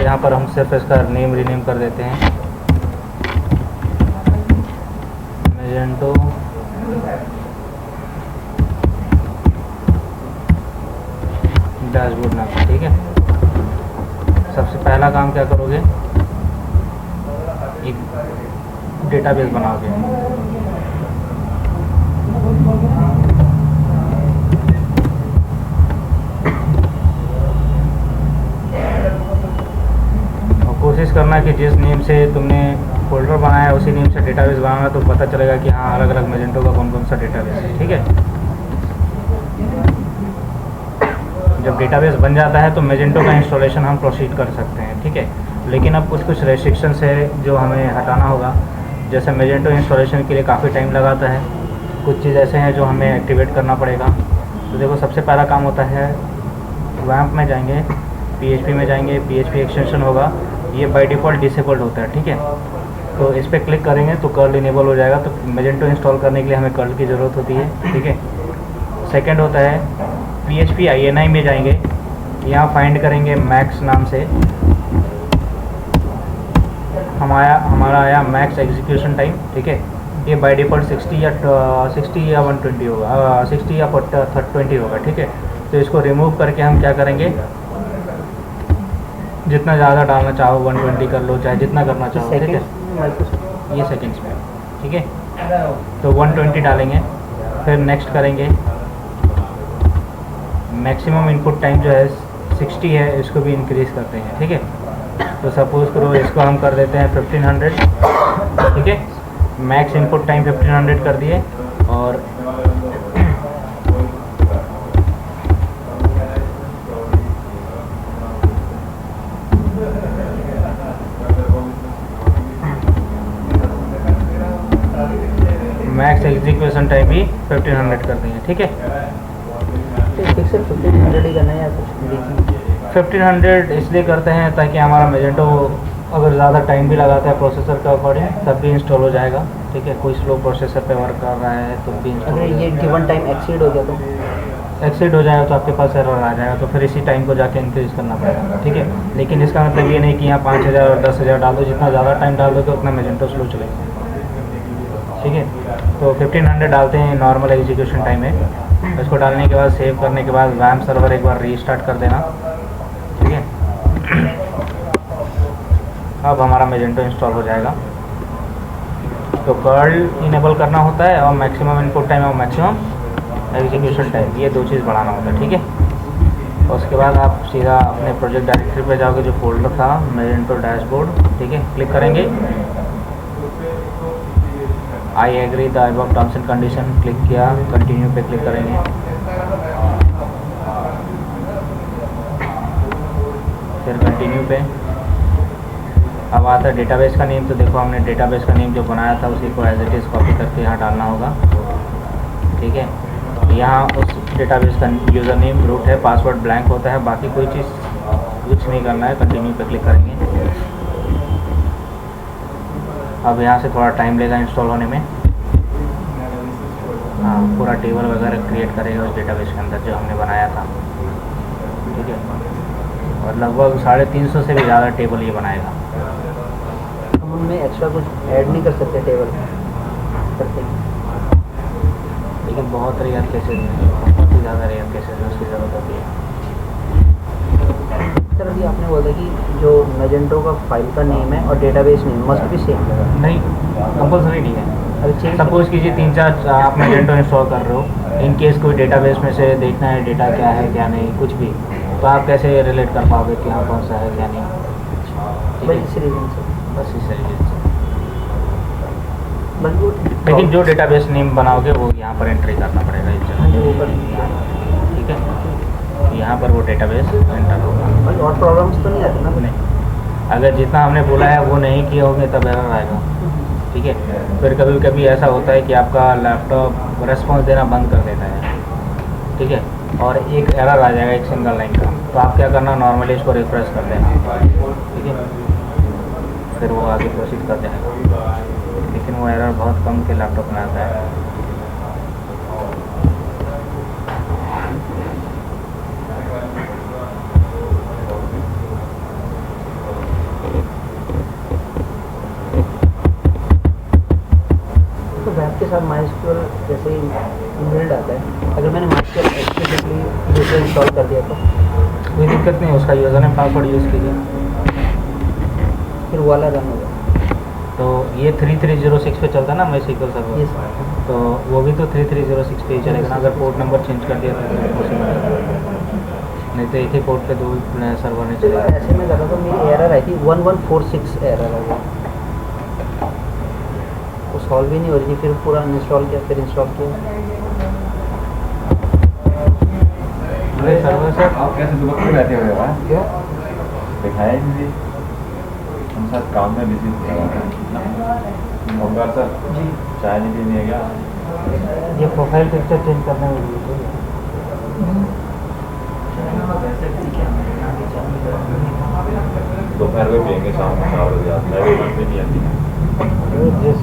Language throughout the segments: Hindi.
यहाँ पर हम सिर्फ इसका नेम रीनेम कर देते हैं, मेजेंटो डैशबोर्ड नाम से। ठीक है, सबसे पहला काम क्या करोगे, एक डेटाबेस बनाओगे। और कोशिश करना कि जिस नेम से तुमने फोल्डर बनाया है उसी नेम से डेटाबेस बनाना, तो पता चलेगा कि हाँ अलग अलग मेजेंटो का कौन कौन सा डेटाबेस है। ठीक है, जब डेटाबेस बन जाता है तो मेजेंटो का इंस्टॉलेशन हम प्रोसीड कर सकते हैं। ठीक है, लेकिन अब कुछ रेस्ट्रिक्शंस है जो हमें हटाना होगा। जैसे मेजेंटो इंस्टॉलेशन के लिए काफ़ी टाइम लगाता है, कुछ चीज़ ऐसे हैं जो हमें एक्टिवेट करना पड़ेगा। तो देखो, सबसे पहला काम होता है वैम्प में जाएंगे, PHP में जाएंगे, PHP एक्सटेंशन होगा, ये बाय डिफ़ॉल्ट डिसेबल्ड होता है। ठीक है, तो इस पर क्लिक करेंगे तो कर्ल इनेबल हो जाएगा। तो मेजेंटो इंस्टॉल करने के लिए हमें कर्ल की ज़रूरत होती है। ठीक है, सेकेंड होता है PHP INI में जाएंगे, यहाँ फाइंड करेंगे मैक्स नाम से, हमारा आया मैक्स एग्जीक्यूशन टाइम। ठीक है, ये बाय डिफ़ॉल्ट 60 या 120 होगा, 60 या 20 होगा। ठीक है, तो इसको रिमूव करके हम क्या करेंगे, जितना ज़्यादा डालना चाहो 120 कर लो, चाहे जितना करना चाहो। ठीक है, ये सेकेंड्स में। ठीक है, तो 120 डालेंगे, फिर नेक्स्ट करेंगे। मैक्सिमम इनपुट टाइम जो है 60 है, इसको भी इंक्रीज़ करते हैं। ठीक है, तो सपोज़ करो इसको हम कर देते हैं 1500। ठीक है, मैक्स इनपुट टाइम 1500 कर दिए, और मैक्स एग्जीक्यूशन टाइम भी 1500 कर देंगे। ठीक है, 1500 ही करना है या कुछ 1500 इसलिए करते हैं ताकि हमारा मेजेंटो अगर ज़्यादा टाइम भी लगाता है प्रोसेसर के अकॉर्डिंग तब भी इंस्टॉल हो जाएगा। ठीक है, कोई स्लो प्रोसेसर पे वर्क कर रहा है तो भी इंस्टॉल। अगर ये गिवन टाइम एक्सीड हो गया तो एक्सीड हो जाएगा तो आपके पास एरर आ जाएगा, तो फिर इसी टाइम को जाके इंक्रीज़ करना पड़ेगा। ठीक है, लेकिन इसका मतलब ये नहीं कि यहाँ 5000 और 10,000 डाल दो, जितना ज़्यादा टाइम डाल दोगे उतना मेजेंटो स्लो चलेगा। ठीक है, तो 1500 डालते हैं, नॉर्मल एग्जीक्यूशन टाइम है। इसको डालने के बाद सेव करने के बाद वैम सर्वर एक बार रीस्टार्ट कर देना। ठीक है, अब हमारा मेजेंटो इंस्टॉल हो जाएगा। तो कर्ल इनेबल करना होता है और मैक्सिमम इनपुट टाइम और मैक्सिमम एग्जीक्यूशन टाइम, ये दो चीज़ बढ़ाना होता है। ठीक है, और उसके बाद आप सीधा अपने प्रोजेक्ट डायरेक्टरी पे जाओगे, जो फोल्डर था मेजेंटो डैशबोर्ड। ठीक है, क्लिक करेंगे, I agree the above terms and condition, click किया, कंटिन्यू पे क्लिक करेंगे। फिर कंटिन्यू पे अब आता है डेटाबेस का नेम। तो देखो, हमने डेटाबेस का नेम जो बनाया था उसी को एज इट इज़ कॉपी करके यहाँ डालना होगा। ठीक है, यहाँ उस डेटाबेस का यूज़र नेम रूट है, पासवर्ड ब्लैंक होता है, बाकी कोई चीज़ कुछ नहीं करना है। कंटिन्यू पे क्लिक करेंगे। अब यहाँ से थोड़ा टाइम लेगा इंस्टॉल होने में। हाँ, पूरा टेबल वगैरह क्रिएट करेगा उस डेटाबेस के अंदर जो हमने बनाया था। ठीक है, और लगभग 350 से भी ज़्यादा टेबल ये बनाएगा। हम उनमें एक्स्ट्रा कुछ ऐड नहीं कर सकते टेबल करते, लेकिन बहुत रेयर केसेज में, बहुत ही ज़्यादा रेयर केसेज में उसकी ज़रूरत होती है। सर अभी आपने बोला कि जो मेजेंटो का फाइल का नेम है और डेटाबेस नेम मस्ट भी सेम, नहीं, कंपल्सरी नहीं है। अभी चेंज सपोज़ कीजिए 3-4 आप मेजेंटो इंस्टॉल कर रहे हो, इन केस कोई डेटाबेस में से देखना है डेटा क्या है क्या नहीं कुछ भी, तो आप कैसे रिलेट कर पाओगे कि हाँ कौन सा है क्या नहीं। ठीक बस है, इस रीज़न से बस इस तरीके से। बस वो लेकिन जो डेटाबेस नेम बनाओगे वो यहाँ पर एंट्री करना पड़ेगा इस हाँ जी, जगह। वो कर ठीक है, यहाँ पर वो डेटाबेस एंटर होगा। बस और प्रॉब्लम्स तो नहीं आती ना? नहीं, अगर जितना हमने बोला है वो नहीं किए होंगे तब एरर आएगा। ठीक है, फिर कभी कभी ऐसा होता है कि आपका लैपटॉप रेस्पॉन्स देना बंद कर देता है। ठीक है, और एक एरर आ जाएगा एक सिंगल लाइन का, तो आप क्या करना, नॉर्मली इसको रिफ्रेश कर देना। ठीक है, फिर वो आगे प्रोसीड कर जाएगा, लेकिन वो एरर बहुत कम के लैपटॉप में आता है। सर माइस्क्यूएल जैसे ही इनबिल्ट आता है, अगर मैंने माइस्क्यूएल एक्सप्लिसिटली दूसरे इंस्टॉल कर दिया तो कोई दिक्कत नहीं, उसका यूज़र नेम पासवर्ड यूज़ कीजिए। फिर वो वाला रन होगा। तो ये 3306 पे चलता है ना MySQL सर्वर, ये तो वो भी तो 3306 पे ही चलेगा ना, अगर पोर्ट नंबर चेंज कर दिया तो नहीं तो एक ही पोर्ट पे दो सर्वर नहीं चलेगा। ऐसे में कर रहा था, मेरी एरर आई थी 1146 एरर है वो सॉल्व ही नहीं हो रही थी। फिर पूरा इंस्टॉल किया, फिर इंस्टॉल किया। अरे सर्वर से आप कैसे दुबक में बैठे हुए हो? क्यों? दिखाया ही नहीं। हम सब काम में बिजी थे। होमगार्ड सर जी चाय नहीं पीनी है क्या? ये प्रोफाइल पिक्चर चेंज करने में भी है। दोपहर में पियेंगे, शाम को 4 बजे आता है, भी नहीं आती। जिस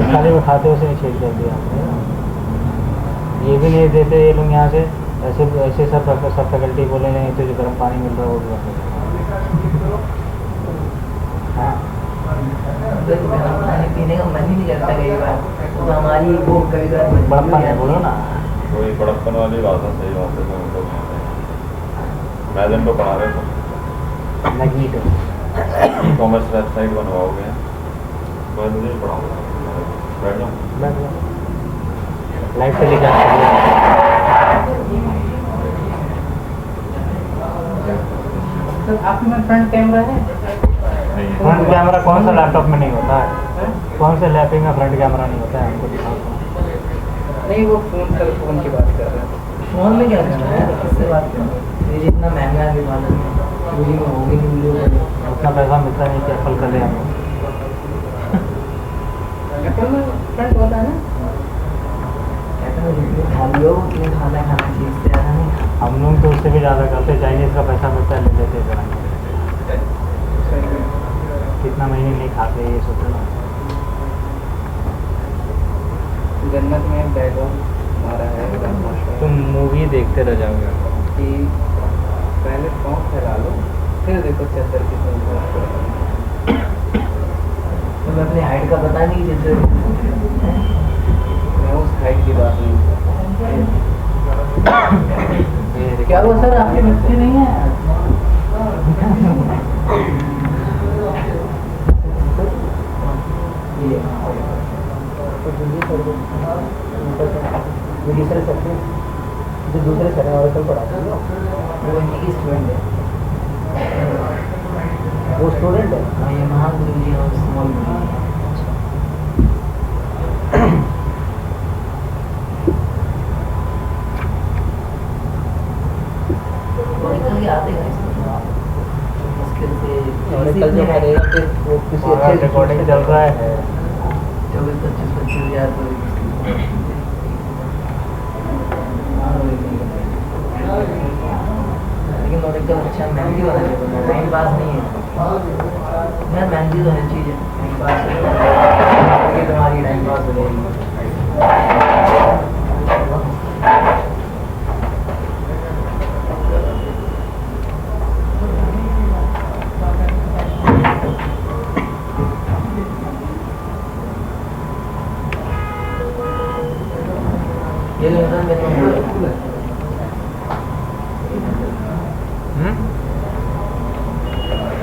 थाली में खाते उसे नहीं छेद कर दिया आपने। ये भी नहीं देते ये लोग यहाँ से, ऐसे ऐसे सब फैकल्टी बोले नहीं तो जो गर्म पानी मिल रहा है वो भी बंद। हाँ पीने का मन ही नहीं करता कई बार, तो हमारी वो कभी बड़प्पन है, बोलो ना। वही बड़प्पन वाली बात है, सही बात है। तो हम लोग मैडम को पढ़ा रहे थे, मैग्नीटो ई-कॉमर्स वेबसाइट बनवाओगे, मैं मुझे ही पढ़ाऊंगा। बैठ जाओ। लाइव टेलीकास्ट आपके में फ्रंट कैमरा है? नहीं फ्रंट कैमरा कौन सा लैपटॉप में नहीं होता है? कौन से लैपटॉप में फ्रंट कैमरा नहीं होता है? हमको दिखाओ। नहीं, वो फोन की बात कर रहे हैं। फोन में क्या करना है, किससे बात करना है? ये जितना महंगा है मालूम है, वीडियो में होगी नहीं, वीडियो में उतना पैसा मिलता नहीं कि एप्पल कर ले हम लोग। एप्पल में फ्रंट होता है ना। खा लियो, तुम्हें खाना खींचते हैं नहीं। हम लोग तो उससे भी ज़्यादा करते, चाइनीज़ का पैसा मिलता है ले लेते हैं। कितना महीने नहीं खाते ये सोचो ना। जन्नत में बैकग्राउंड हमारा है तुम मूवी देखते रह जाओगे। कि पहले फॉर्म फैला लो, फिर देखो चद्दर कितने तो मैं अपनी हाइट का पता नहीं जिससे मैं उस हाइट की बात नहीं। क्या हुआ सर, आपके बच्चे नहीं है? ये दूसरे सर थे, जो दूसरे सर है और कल पढ़ाते हैं, वो इन्हीं की स्टूडेंट है। वो स्टूडेंट है। हाँ, ये महागुरु जी और स्मॉल गुरु जी। कल जो करेगा फिर वो किसी अच्छे रिकॉर्डिंग चल रहा है। 24-25 हज़ार लेकिन और एकदम अच्छा मेहंदी वाला है, टाइम पास नहीं है यार। मेहंदी तो हर चीज़ है, टाइम पास है, तुम्हारी टाइम पास हो जाएगी। ये जो है मेरे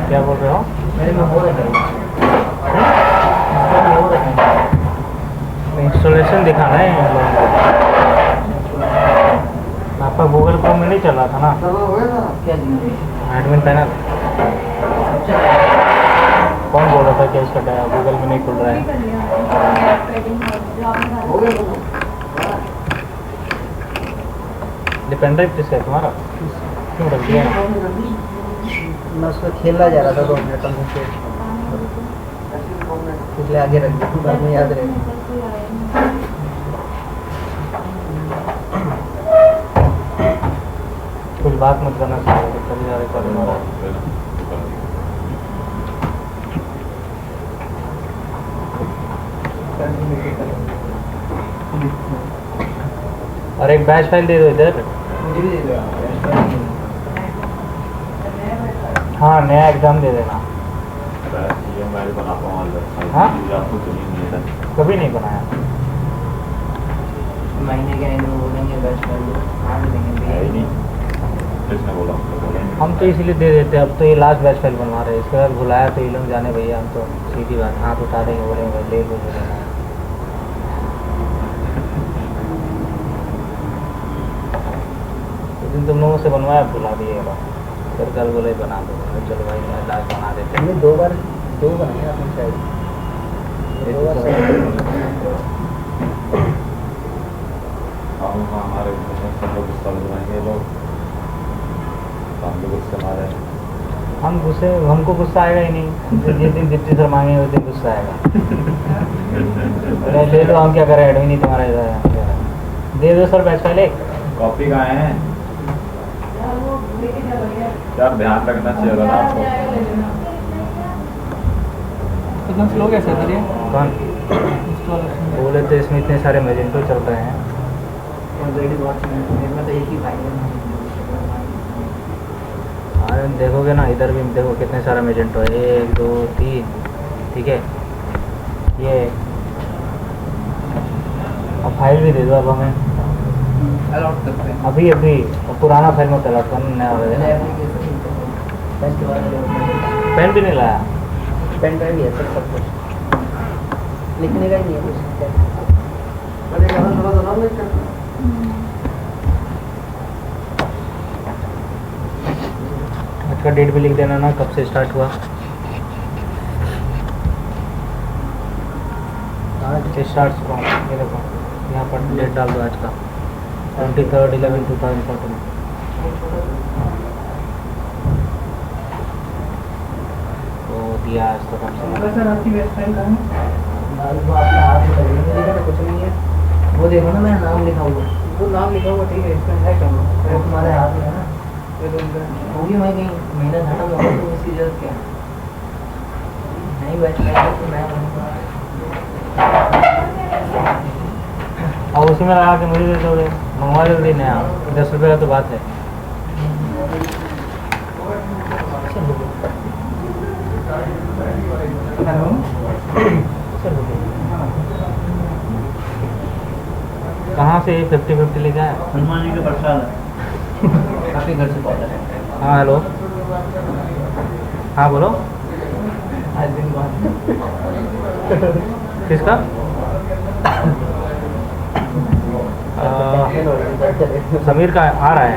क्या बोल रहे हो? में हो रहा है इंस्टॉलेशन दिखाना है इन लोगों को। आपका गूगल क्रोम में नहीं चल रहा था ना क्या चीज़? Admin panel? कौन बोल रहा था कि इसका गूगल में नहीं खुल रहा है? डिपेंड्राइव किसका है तुम्हारा? क्यों रख दिया? मैं उसको खेलना जा रहा था 2 मिनट से, इसलिए आगे रख दिया, बाद में याद रहेगा। कुछ बात मत करना चाहिए, कभी जा रहे और एक बैच फाइल दे दो इधर। मुझे भी दे दो। हाँ, नया एग्जाम दे देना। मैं बनाता हूँ। हाँ? आपको तो नहीं मिलेगा। कभी नहीं बनाया। महीने के एंड में बोलेंगे बेस्ट कर दो, कहाँ से देंगे? है ही देंगे नहीं, किसने बोला? हमको बोला ही नहीं। हम तो इसीलिए दे देते हैं। अब तो ये लास्ट बैच फाइल बनवा रहे हैं, इसके बाद बुलाया तो ये लोग जाने भैया, हम तो सीधी बात हाथ उठा देंगे, बोलेंगे ले लो जो लेना है। उस दिन तुम लोगों से बनवाया, बुला दिएगा, फिर कल बोले बना दो, मैं चलो भाई मैं लास्ट बना देते हैं। हमने दो बनाए आपने शायद, दो बार हम हमारे सब लोग गुस्सा लगाएंगे लोग, तो हम लोग गुस्से मारे। हम गुस्से, हमको गुस्सा आएगा ही नहीं, जिस दिन डिप्टी सर मांगेंगे उस दिन गुस्सा आएगा। अरे ले लो, हम क्या करें, एडमिन ही तुम्हारा इधर है, दे दो सर बैच फाइल एक। कॉपी कहाँ है यार, ध्यान रखना चाहिए था ना आपको। एकदम स्लो कैसे सर ये? कौन इंस्टॉलेशन बोले तो इसमें इतने सारे मेजेंटो चल रहे हैं। ऑलरेडी बहुत मेरे में तो एक ही फाइल है। अरे देखोगे ना, इधर भी देखो कितने सारा मेजेंटो है, 1 2 3, ठीक है। ये अब फाइल भी दे दो अब हमें, अलॉट करते हैं अभी और पुराना फाइल में अलॉट करना, नया वाला देना। पेन के बाद पेन भी नहीं लाया। पेन ड्राइव है सर, सब कुछ लिखने का ही नहीं है कुछ। अरे कहाँ थोड़ा सा नाम लिख कर आज का डेट भी लिख देना ना, कब से स्टार्ट हुआ। आज स्टार्ट फ्रॉम, ये देखो यहाँ पर डेट डाल दो आज का, 23/11/2014। तो दिया आज तो कम से कम। सर आपकी वेबसाइट कहाँ है? वो आपके हाथ में लगेगा, मेरे का तो कुछ नहीं है। वो देखो ना, मैं नाम लिखा हुआ, वो नाम लिखा हुआ ठीक है, इसमें है क्या? वो तुम्हारे हाथ में है ना, होगी मैं कहीं महीना खत्म होगा तो उसकी जरूरत क्या है? नहीं वेबसाइट तो मैं और उसी में लगा के मुझे दे दोगे, मंगवा लोगे नया, 10 रुपये का तो बात है। हेलो कहाँ से 50-50 लेके आए? हनुमान जी का प्रसाद है, आपके घर से पहुँचा है। हाँ हेलो, हाँ बोलो, आज दिन बाद किसका? समीर का आ रहा है,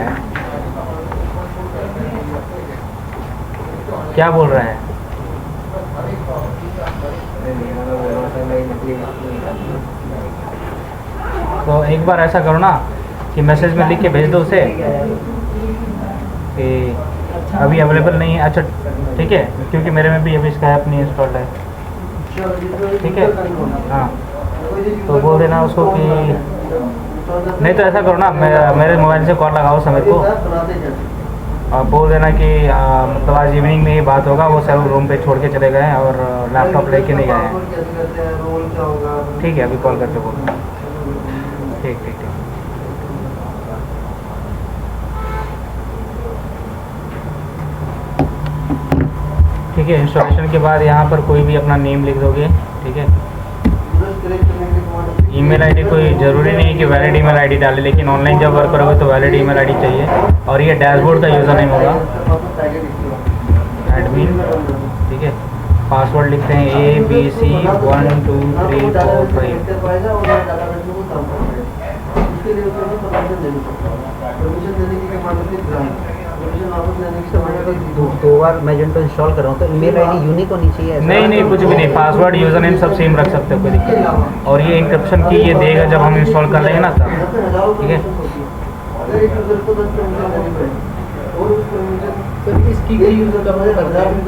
क्या बोल रहे हैं? तो एक बार ऐसा करो ना कि मैसेज में लिख के भेज दो उसे कि अभी अवेलेबल नहीं है। अच्छा ठीक है, क्योंकि मेरे में भी अभी स्काइप नहीं इंस्टॉल्ड है, ठीक है। हाँ तो बोल देना उसको कि, नहीं तो ऐसा करो ना, मेरे मोबाइल से कॉल लगाओ समीर को और बोल देना कि मतलब आज इवनिंग में ही बात होगा, वो सर रूम पे छोड़ के चले गए हैं और लैपटॉप लेके नहीं गए हैं। ठीक है, अभी कॉल करके बोल, ठीक ठीक ठीक। ठीक है, इंस्टॉलेशन के बाद यहाँ पर कोई भी अपना नेम लिख दोगे, ठीक है। ईमेल आईडी कोई ज़रूरी नहीं है कि वैलिड ईमेल आईडी डाले, लेकिन ऑनलाइन जब वर्क करोगे तो वैलिड ईमेल आईडी चाहिए। और ये डैशबोर्ड का यूज़र नेम होगा एडमिन, ठीक है। पासवर्ड लिखते हैं ABC 1 2 3 4 5। दो बार मैजेंटो इंस्टॉल कर रहा हूँ तो ईमेल आईडी यूनिक होनी चाहिए ऐसा? नहीं कुछ भी नहीं, पासवर्ड यूज़र नेम सब सेम रख सकते हो, कोई दिक्कत नहीं। और ये इंक्रिप्शन की ये देगा जब हम इंस्टॉल कर लेंगे ना तब, ठीक है।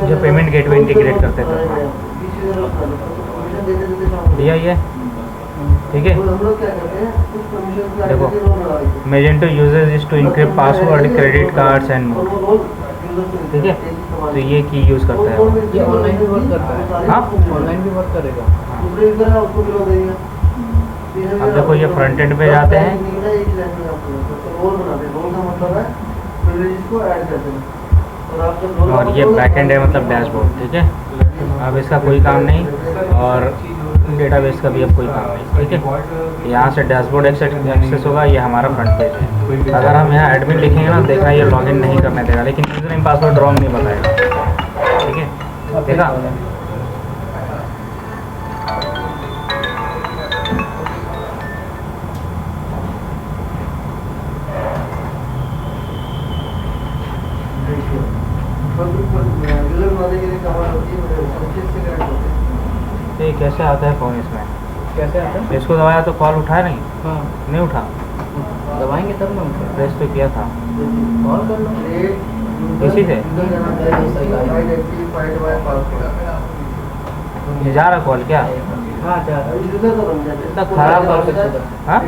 जो पेमेंट गेटवे इंटीग्रेट करते थे, दिया ये, ठीक है। देखो, Magento uses is to encrypt password, credit cards and more, ठीक है। तो ये की यूज़ करता है, ये ऑनलाइन भी वर्क करता है? हाँ ऑनलाइन भी वर्क करेगा। अब देखो ये फ्रंट एंड पे जाते हैं और ये बैक एंड है, मतलब डैशबोर्ड, ठीक है। अब इसका कोई काम नहीं। और डेटाबेस का भी अब कोई काम नहीं, ठीक है। यहाँ से डैशबोर्ड एक्सेस होगा, ये हमारा फ्रंट पेज है। अगर हम यहाँ एडमिन लिखेंगे ना, देखा ये लॉगिन नहीं करने देगा, लेकिन यूजर नेम पासवर्ड रॉन्ग नहीं बताएगा, ठीक है। देखा ये कैसे आता है फ़ोन इसमें? कैसे आता है? इसको दबाया तो कॉल उठाया नहीं, हाँ नहीं उठा, दबाएंगे तब ना उठे। प्रेस तो किया था कॉल कर लो इसी से। ये जा रहा कॉल क्या? हाँ जा इतना खराब कॉल कर, हाँ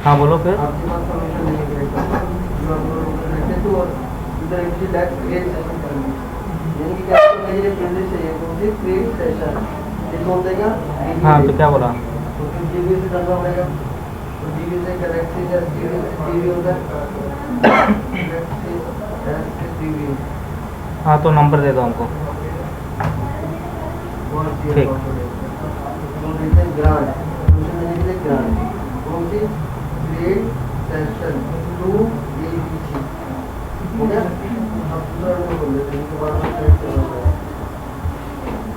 हाँ बोलो फिर। हाँ तो क्या बोला? हाँ तो नंबर दे दो हमको, ठीक।